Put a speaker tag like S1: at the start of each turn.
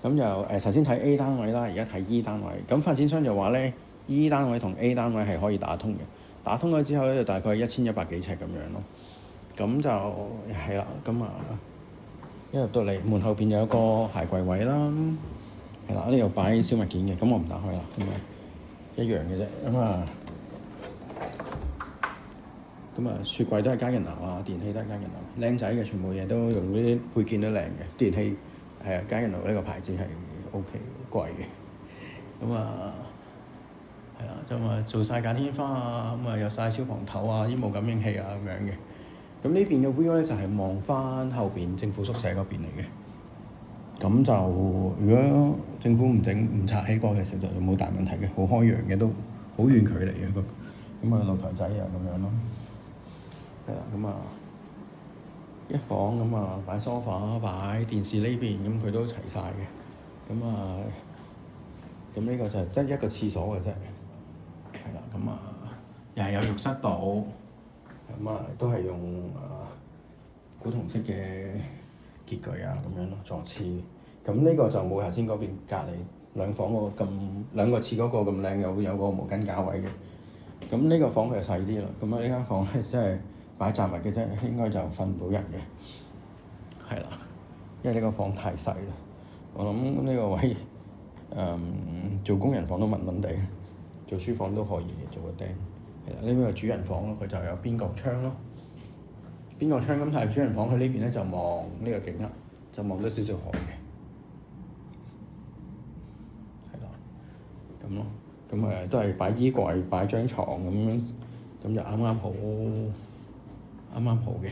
S1: 咁就頭先睇 A 單位啦，而家睇 E 單位。咁發展商就話咧 ，E 單位同 A 單位係可以打通嘅。打通咗之後咧，就大概1100幾尺咁樣咯。咁就係啦，咁啊一入到嚟門後邊有個鞋櫃位啦，係啦，呢度擺小物件嘅。咁我唔打開啦，咁啊一樣嘅啫。咁啊雪櫃都係佳人流啊，電器都係佳人流，靚仔嘅，全部嘢都用啲配件都靚嘅，電器係啊，佳人流呢個牌子係 OK 貴嘅。咁啊係啦，就話做晒假天花啊，咁啊有晒消防頭啊、煙霧感應器啊咁樣嘅。咁呢邊嘅 view 咧就係望翻後邊政府宿舍嗰邊嚟嘅。咁就如果政府唔拆起過嘅時候，就冇大問題嘅，好開揚嘅，都好遠距離嘅個。咁啊露台仔啊咁樣咯。係啦，咁啊一房咁啊擺梳化、擺電視呢邊，咁佢都齊晒嘅。咁啊，咁呢個就係得一個廁所嘅啫。係啦，咁啊又係有浴室度，咁啊都係用古銅色嘅潔具啊咁樣咯，坐廁。咁呢個就冇頭先嗰邊隔離兩房嗰個咁兩個廁嗰個咁靚，有個毛巾架位嘅。咁呢個房佢就細啲啦。咁啊呢間房咧真係擺雜物嘅啫，應該就瞓唔到人嘅。係啦，因為呢個房太細啦。我諗呢個位做工人房都悶悶地，做書房都可以做個釘。係啦，呢邊係主人房咯，佢就有邊角窗咯。邊角窗咁但係主人房佢呢邊咧就望呢個景啦，就望到少少海嘅。係啦，咁咯，咁都係擺衣櫃、擺張床咁樣，咁就啱啱好嘅。